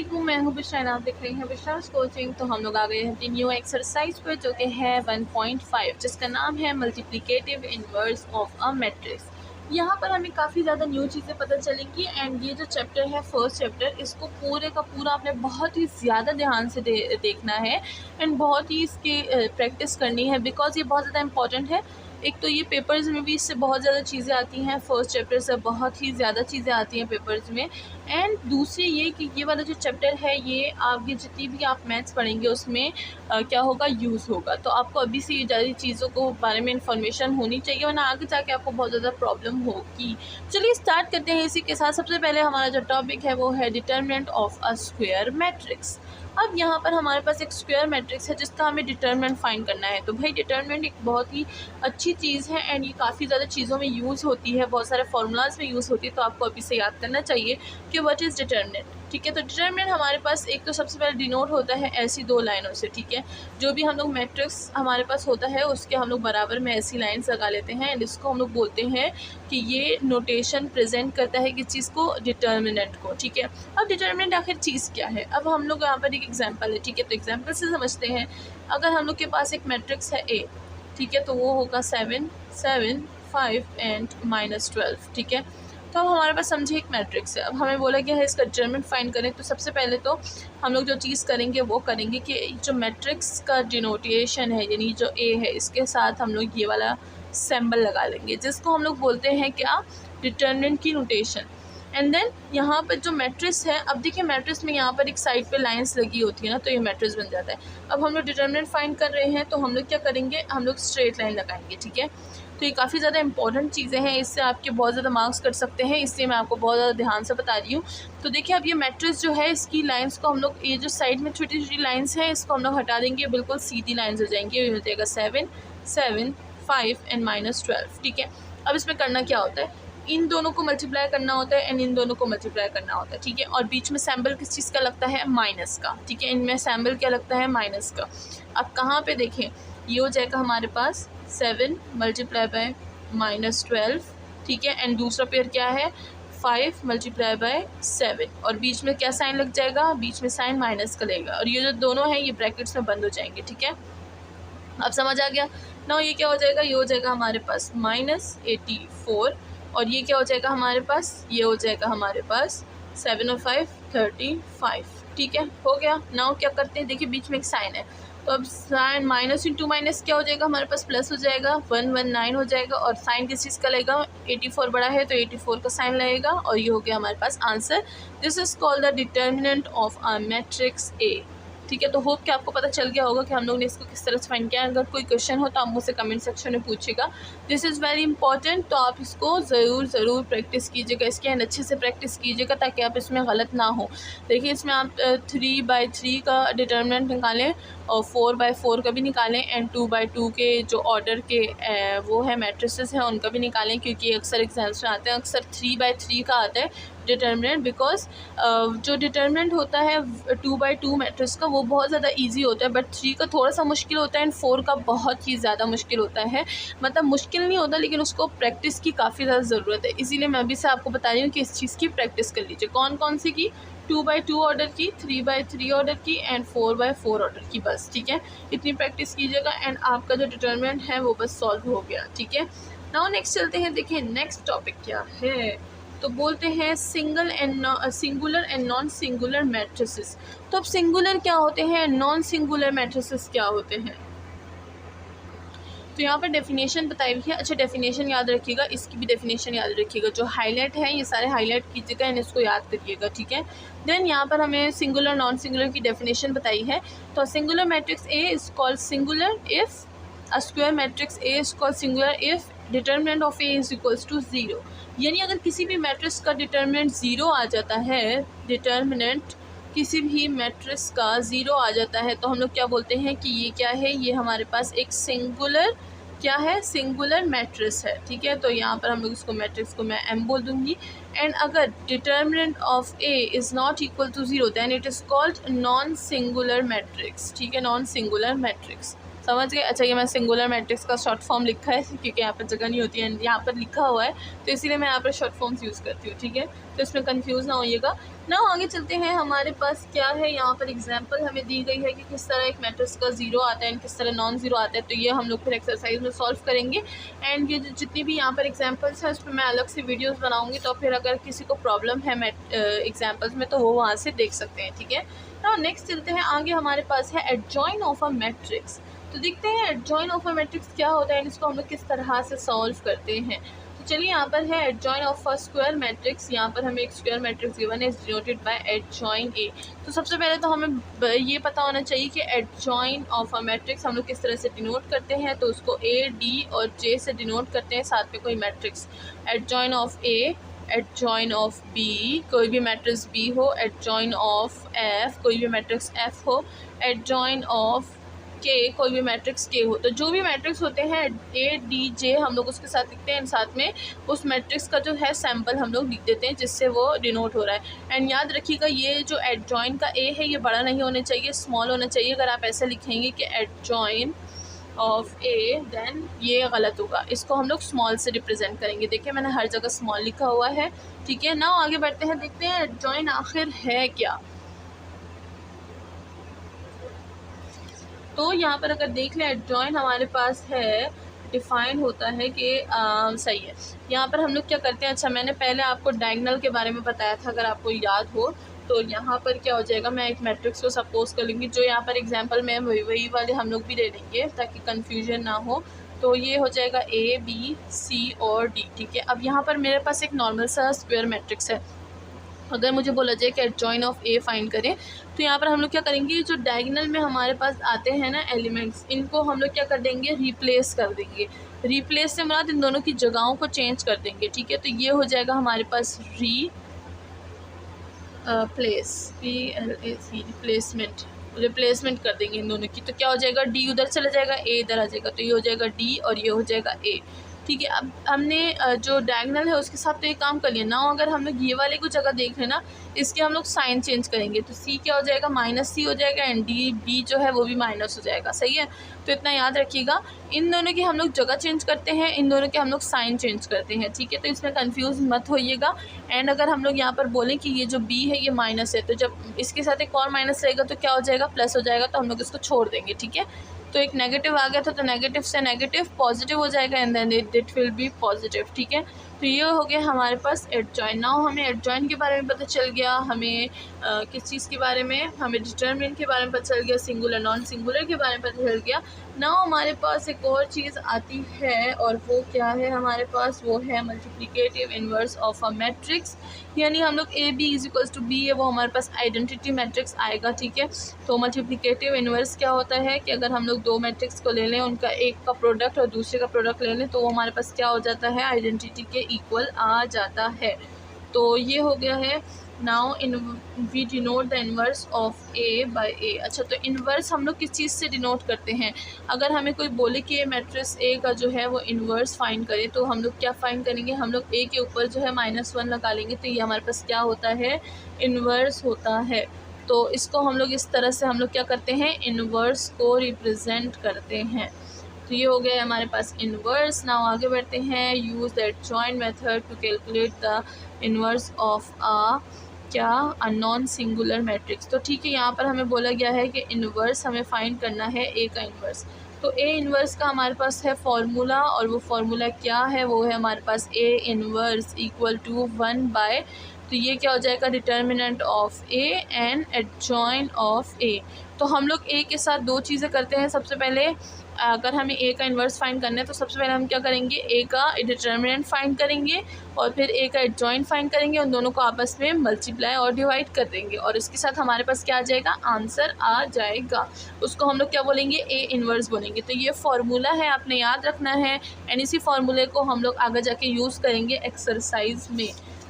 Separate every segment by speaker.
Speaker 1: वालेकुम, मैं हूँ बिशान, आप देख रही हैं बिशास कोचिंग। तो हम लोग आ गए हैं अपनी न्यू एक्सरसाइज पर जो कि है 1.5 जिसका नाम है multiplicative inverse of a matrix. यहाँ पर हमें काफ़ी ज़्यादा न्यू चीज़ें पता चलेंगी एंड ये जो चैप्टर है फर्स्ट चैप्टर, इसको पूरे का पूरा आपने बहुत ही ज़्यादा ध्यान से देखना है एंड बहुत ही इसकी प्रैक्टिस करनी है बिकॉज ये बहुत ज़्यादा इंपॉर्टेंट है। एक तो ये पेपर्स में भी इससे बहुत ज़्यादा चीज़ें आती हैं, फर्स्ट चैप्टर से बहुत ही ज़्यादा चीज़ें आती हैं पेपर्स में। एंड दूसरी ये कि ये वाला जो चैप्टर है ये आगे जितनी भी आप मैथ्स पढ़ेंगे उसमें क्या होगा, यूज़ होगा। तो आपको अभी से ये ज़्यादा चीज़ों को बारे में इन्फॉर्मेशन होनी चाहिए वरना आगे जाके आपको बहुत ज़्यादा प्रॉब्लम होगी। चलिए स्टार्ट करते हैं इसी के साथ। सबसे पहले हमारा जो टॉपिक है वो है determinant of a square matrix. अब यहाँ पर हमारे पास एक स्क्वायर मैट्रिक्स है जिसका हमें डिटर्मिनेंट फाइंड करना है। तो भाई डिटर्मिनेंट एक बहुत ही अच्छी चीज़ है एंड ये काफ़ी ज़्यादा चीज़ों में यूज़ होती है, बहुत सारे फार्मूलाज में यूज़ होती है। तो आपको अभी से याद करना चाहिए कि व्हाट इज़ डिटर्मिनेंट। ठीक है, तो डिटर्मिनेंट हमारे पास एक तो सबसे पहले डिनोट होता है ऐसी दो लाइनों से। ठीक है, जो भी हम लोग मैट्रिक्स हमारे पास होता है उसके हम लोग बराबर में ऐसी लाइन्स लगा लेते हैं एंड इसको हम लोग बोलते हैं कि ये नोटेशन प्रेजेंट करता है किस चीज़ को, डिटर्मिनेंट को। ठीक है, अब डिटर्मिनेंट आखिर चीज़ क्या है। अब हम लोग यहाँ पर एक एग्जाम्पल है। ठीक है, तो एग्जाम्पल से समझते हैं। अगर हम लोग के पास एक मैट्रिक्स है ए, ठीक है, तो वो होगा 7, 7, 5 एंड -12। ठीक है, तो अब हमारे पास समझिए एक मैट्रिक्स है। अब हमें बोला गया है इसका डिटर्मिनेंट फाइंड करें। तो सबसे पहले तो हम लोग जो चीज़ करेंगे वो करेंगे कि जो मैट्रिक्स का डिनोटेशन है यानी जो ए है इसके साथ हम लोग ये वाला सिंबल लगा लेंगे जिसको हम लोग बोलते हैं क्या, डिटर्मिनेंट की नोटेशन। एंड देन यहाँ पर जो मैट्रिक्स है, अब देखिए मैट्रिक्स में यहाँ पर एक साइड पे लाइंस लगी होती है ना, तो ये मैट्रिक्स बन जाता है। अब हम लोग डिटर्मिनेंट फाइंड कर रहे हैं तो हम लोग क्या करेंगे, हम लोग स्ट्रेट लाइन लगाएंगे। ठीक है, तो ये काफ़ी ज़्यादा इंपॉर्टेंट चीज़ें हैं, इससे आपके बहुत ज़्यादा मार्क्स कट सकते हैं, इसलिए मैं आपको बहुत ज़्यादा ध्यान से बता रही हूँ। तो देखिए अब ये मैट्रिक्स जो है इसकी लाइंस को हम लोग, ये जो साइड में छोटी छोटी लाइंस हैं इसको हम लोग हटा देंगे, बिल्कुल सीधी लाइन्स हो जाएंगी। ये हो जाएगा 7, 7, 5 एंड -12। ठीक है, अब इसमें करना क्या होता है, इन दोनों को मल्टीप्लाई करना होता है एंड इन दोनों को मल्टीप्लाई करना होता है। ठीक है, और बीच में सैम्बल किस चीज़ का लगता है, माइनस का। ठीक है, इनमें सैम्बल क्या लगता है, माइनस का। अब कहाँ पे देखें, ये हो जाएगा हमारे पास 7 मल्टीप्लाई बाय -12। ठीक है, एंड दूसरा पेयर क्या है, 5 मल्टीप्लाई बाय 7 और बीच में क्या साइन लग जाएगा, बीच में साइन माइनस का लगेगा और ये जो दोनों हैं ये ब्रैकेट्स में बंद हो जाएंगे। ठीक है, अब समझ आ गया ना। ये क्या हो जाएगा, ये हो जाएगा हमारे पास -84 और ये क्या हो जाएगा हमारे पास, ये हो जाएगा हमारे पास 7 और 5 35। ठीक है, हो गया। नाउ क्या करते हैं, देखिए बीच में एक साइन है तो अब साइन माइनस इंटू माइनस क्या हो जाएगा हमारे पास, प्लस हो जाएगा, 119 हो जाएगा और साइन किस चीज़ का लगेगा, 84 बड़ा है तो 84 का साइन लगेगा और ये हो गया हमारे पास answer. This is called the determinant of a matrix A. ठीक है, तो होप कि आपको पता चल गया होगा कि हम लोग ने इसको किस तरह से फाइंड किया। अगर कोई क्वेश्चन हो तो आप मुझसे कमेंट सेक्शन में पूछिएगा। दिस इज़ वेरी इंपॉर्टेंट, तो आप इसको ज़रूर प्रैक्टिस कीजिएगा, इसके एंड अच्छे से प्रैक्टिस कीजिएगा ताकि आप इसमें गलत ना हो। देखिए इसमें आप 3/3 का डिटर्मिनेंट निकालें और 4/4 का भी निकालें एंड 2/2 के जो ऑर्डर के वो है मैट्रिसेस हैं उनका भी निकालें, क्योंकि अक्सर एग्जाम्स में आते हैं। अक्सर 3/3 का आता है डिटर्मिनेंट बिकॉज जो डिटर्मिनेंट होता है 2/2 मैट्रिक्स का वो बहुत ज़्यादा इजी होता है, बट 3 का थोड़ा सा मुश्किल होता है एंड 4 का बहुत ही ज़्यादा मुश्किल होता है। मतलब मुश्किल नहीं होता लेकिन उसको प्रैक्टिस की काफ़ी ज़्यादा ज़रूरत है, इसीलिए मैं अभी से आपको बता रही हूँ कि इस चीज़ की प्रैक्टिस कर लीजिए। कौन कौन सी की, 2/2 ऑर्डर की, 3/3 ऑर्डर की एंड 4/4 ऑर्डर की, बस। ठीक है, इतनी प्रैक्टिस कीजिएगा एंड आपका जो डिटर्मिनेंट है वो बस सॉल्व हो गया। ठीक है, नाउ नेक्स्ट चलते हैं। देखिए नेक्स्ट टॉपिक क्या है, तो बोलते हैं singular and non singular matrices. तो अब सिंगुलर क्या होते हैं, नॉन सिंगुलर मैट्रिसेस क्या होते हैं, तो यहाँ पर डेफिनेशन बताई हुई है। अच्छा डेफिनेशन याद रखिएगा, इसकी भी डेफिनेशन याद रखिएगा, जो हाईलाइट है ये सारे हाईलाइट कीजिएगा एंड इसको याद करिएगा। ठीक है, देन यहाँ पर हमें सिंगुलर नॉन सिंगुलर की डेफिनेशन बताई है। तो singular matrix A is called singular if a square matrix A is called singular if determinant of A is equals to 0। यानी अगर किसी भी मैट्रिक्स का डिटर्मिनेंट 0 आ जाता है, डिटर्मिनेंट किसी भी मैट्रिक्स का 0 आ जाता है तो हम लोग क्या बोलते हैं कि ये क्या है, ये हमारे पास एक सिंगुलर क्या है, सिंगुलर मैट्रिक्स है। ठीक है, तो यहाँ पर हम लोग इसको मैट्रिक्स को मैं एम बोल दूँगी एंड अगर determinant of A is not equal to 0 then it is called non singular matrix. ठीक है, नॉन सिंगुलर मैट्रिक्स समझ गए। अच्छा, ये मैं सिंगुलर मैट्रिक्स का शॉर्ट फॉर्म लिखा है क्योंकि यहाँ पर जगह नहीं होती है, यहाँ पर लिखा हुआ है तो इसीलिए मैं यहाँ पर शॉर्ट फॉर्म्स यूज़ करती हूँ, ठीक है। तो इसमें कंफ्यूज ना होइएगा ना। आगे चलते हैं, हमारे पास क्या है यहाँ पर एग्जांपल हमें दी गई है कि किस तरह एक मैट्रिक्स का ज़ीरो आता है एंड किस तरह नॉन ज़ीरो आता है। तो ये हम लोग फिर एक्सरसाइज में सॉल्व करेंगे एंड ये जितनी भी यहाँ पर एग्जांपल्स हैं उस पर मैं अलग से वीडियोस बनाऊंगी, तो फिर अगर किसी को प्रॉब्लम है एग्जांपल्स में तो वो वहाँ से देख सकते हैं, ठीक है। तो नेक्स्ट चलते हैं आगे, हमारे पास है एडजॉइन ऑफ अ मैट्रिक्स। तो देखते हैं एडजॉइन ऑफ अ मैट्रिक्स क्या होता है, इसको हम लोग किस तरह से सॉल्व करते हैं। चलिए, यहाँ पर है adjoin of a square matrix. यहाँ पर हमें एक स्क्वायर मैट्रिक्स गिवन है, इज डिनोटेड बाय एडजॉइन ए। तो सबसे पहले तो हमें ये पता होना चाहिए कि एडजॉइन ऑफ अ मैट्रिक्स हम लोग किस तरह से डिनोट करते हैं। तो उसको ए, डी और जे से डिनोट करते हैं, साथ में कोई matrix. Adjoint of A, adjoint of B, कोई भी मैट्रिक्स बी हो, एडजॉइन ऑफ एफ, कोई भी मैट्रिक्स एफ हो, एडजॉइन ऑफ के, कोई भी मैट्रिक्स के हो। तो जो भी मैट्रिक्स होते हैं ए, डी, जे हम लोग उसके साथ लिखते हैं, साथ में उस मैट्रिक्स का जो है सैम्पल हम लोग लिख देते हैं जिससे वो डिनोट हो रहा है। एंड याद रखिएगा, ये जो एडजॉइन का ए है ये बड़ा नहीं होना चाहिए, स्मॉल होना चाहिए। अगर आप ऐसे लिखेंगे कि एडजॉइन ऑफ ए, देन ये गलत होगा, इसको हम लोग स्मॉल से रिप्रेजेंट करेंगे। देखिए मैंने हर जगह स्मॉल लिखा हुआ है, ठीक है ना। आगे बढ़ते हैं, देखते हैं एडजॉइन आखिर है क्या। तो यहाँ पर अगर देख लें, एडजॉइन हमारे पास है, डिफाइन होता है कि सही है। यहाँ पर हम लोग क्या करते हैं, अच्छा मैंने पहले आपको डायगोनल के बारे में बताया था, अगर आपको याद हो। तो यहाँ पर क्या हो जाएगा, मैं एक मैट्रिक्स को सपोज कर लूँगी, जो यहाँ पर एग्जांपल में वही वाले हम लोग भी ले लेंगे ताकि कन्फ्यूजन ना हो। तो ये हो जाएगा ए, बी, सी और डी, ठीक है। अब यहाँ पर मेरे पास एक नॉर्मल सा स्क्वायर मैट्रिक्स है। अगर मुझे बोला जाए कि एडजॉइन ऑफ ए फाइंड करें, तो यहाँ पर हम लोग क्या करेंगे, जो डायगोनल में हमारे पास आते हैं ना एलिमेंट्स, इनको हम लोग क्या कर देंगे, रिप्लेस कर देंगे। रिप्लेस से मुराद इन दोनों की जगहों को चेंज कर देंगे, ठीक है। तो ये हो जाएगा हमारे पास रिप्लेसमेंट कर देंगे इन दोनों की। तो क्या हो जाएगा, डी उधर चला जाएगा, ए इधर आ जाएगा, तो ये हो जाएगा डी और ये हो जाएगा ए, ठीक है। अब हमने जो डायगोनल है उसके साथ तो ये काम कर लिया ना। अगर हम लोग ये वाले को जगह देख रहे हैं ना, इसके हम लोग साइन चेंज करेंगे, तो सी क्या हो जाएगा, माइनस सी हो जाएगा, एंड डी जो है वो भी माइनस हो जाएगा, सही है। तो इतना याद रखिएगा, इन दोनों की हम लोग जगह चेंज करते हैं, इन दोनों के हम लोग साइन चेंज करते हैं, ठीक है। तो इसमें कंफ्यूज मत होइएगा। एंड अगर हम लोग यहाँ पर बोलें कि ये जो बी है ये माइनस है, तो जब इसके साथ एक और माइनस रहेगा तो क्या हो जाएगा, प्लस हो जाएगा, तो हम लोग इसको छोड़ देंगे, ठीक है। तो एक नेगेटिव आ गया था, तो नेगेटिव से नेगेटिव पॉजिटिव हो जाएगा, and then it will be positive, ठीक है। तो ये हो गया हमारे पास एडजॉइन। नाउ हमें एडजॉइन के बारे में पता चल गया, हमें किस चीज़ के बारे में, हमें डिटरमिनेंट के बारे में पता चल गया, सिंगुलर नॉन सिंगुलर के बारे में पता चल गया। नाउ हमारे पास एक और चीज़ आती है, और वो क्या है हमारे पास, वो है multiplicative inverse of a matrix. यानी हम लोग A B is equals to B है, वो हमारे पास आइडेंटिटी मैट्रिक्स आएगा, ठीक है। तो मल्टीप्लिकेटिव इन्वर्स क्या होता है कि अगर हम लोग दो मैट्रिक्स को ले लें, उनका एक का प्रोडक्ट और दूसरे का प्रोडक्ट ले लें, तो वो हमारे पास क्या हो जाता है, आइडेंटिटी के इक्वल आ जाता है। तो ये हो गया है। Now we denote the inverse of A by A. अच्छा, तो इन्वर्स हम लोग किस चीज़ से डिनोट करते हैं, अगर हमें कोई बोले कि ये मैट्रिक्स ए का जो है वो इन्वर्स फाइंड करे, तो हम लोग क्या फाइंड करेंगे, हम लोग ए के ऊपर जो है -1 लगा लेंगे, तो ये हमारे पास क्या होता है, इन्वर्स होता है। तो इसको हम लोग इस तरह से हम लोग क्या करते हैं, इन्वर्स को रिप्रेजेंट करते हैं। तो ये हो गया हमारे पास इन्वर्स। नाउ आगे बढ़ते हैं, use the adjoint method to calculate the inverse of a non singular matrix. तो ठीक है, यहाँ पर हमें बोला गया है कि इन्वर्स हमें फाइंड करना है ए का इन्वर्स। तो ए इन्वर्स का हमारे पास है फॉर्मूला, और वो फार्मूला क्या है, वो है हमारे पास ए इन्वर्स इक्वल टू 1/, तो ये क्या हो जाएगा, determinant of A and adjoint of A. तो हम लोग ए के साथ दो चीज़ें करते हैं। सबसे पहले अगर हमें ए का इन्वर्स फाइंड करना है, तो सबसे पहले हम क्या करेंगे, ए का डिटर्मिनेंट फाइंड करेंगे, और फिर ए का एडजॉइन फाइंड करेंगे, उन दोनों को आपस में मल्टीप्लाई और डिवाइड कर देंगे, और इसके साथ हमारे पास क्या आ जाएगा, आंसर आ जाएगा। उसको हम लोग क्या बोलेंगे, ए इन्वर्स बोलेंगे। तो ये फार्मूला है, आपने याद रखना है, एंड इसी फार्मूले को हम लोग आगे जाके यूज़ करेंगे एक्सरसाइज में,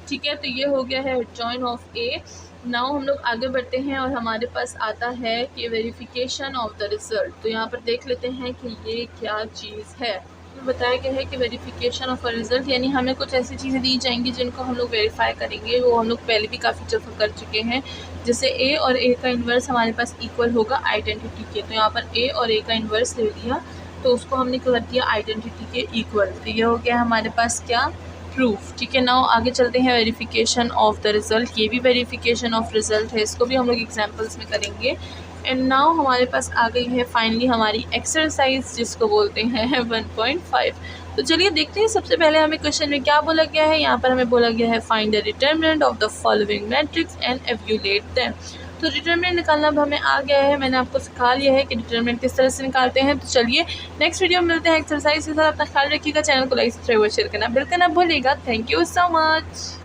Speaker 1: ठीक है। तो ये हो गया है एडजॉइन ऑफ ए। नाउ हम लोग आगे बढ़ते हैं, और हमारे पास आता है कि वेरिफिकेशन ऑफ द रिज़ल्ट। तो यहाँ पर देख लेते हैं कि ये क्या चीज़ है। में बताया गया है कि वेरिफिकेशन ऑफ अ रिज़ल्ट, यानी हमें कुछ ऐसी चीज़ें दी जाएंगी जिनको हम लोग वेरीफाई करेंगे, वो हम लोग पहले भी काफ़ी दफ़ा कर चुके हैं। जैसे ए और ए का इन्वर्स हमारे पास इक्वल होगा आइडेंटिटी के, तो यहाँ पर ए और ए का इन्वर्स ले लिया तो उसको हमने कर दिया आइडेंटिटी के इक्वल, तो ये हो गया हमारे पास क्या, प्रूफ। ठीक है, नाउ आगे चलते हैं वेरिफिकेशन ऑफ द रिज़ल्ट। ये भी वेरिफिकेशन ऑफ रिज़ल्ट है, इसको भी हम लोग एग्जांपल्स में करेंगे। एंड नाउ हमारे पास आ गई है फाइनली हमारी एक्सरसाइज, जिसको बोलते हैं 1.5। तो चलिए देखते हैं सबसे पहले हमें क्वेश्चन में क्या बोला गया है। यहाँ पर हमें बोला गया है find the determinant of the following matrix and एवैल्यूएट them. तो डिटरमिनेंट निकालना अब हमें आ गया है, मैंने आपको सिखा लिया है कि डिटरमिनेंट किस तरह से निकालते हैं। तो चलिए नेक्स्ट वीडियो में मिलते हैं एक्सरसाइज के साथ। अपना ख्याल रखिएगा, चैनल को लाइक सब्सक्राइब और शेयर करना बिल्कुल ना भूलिएगा। Thank you so much.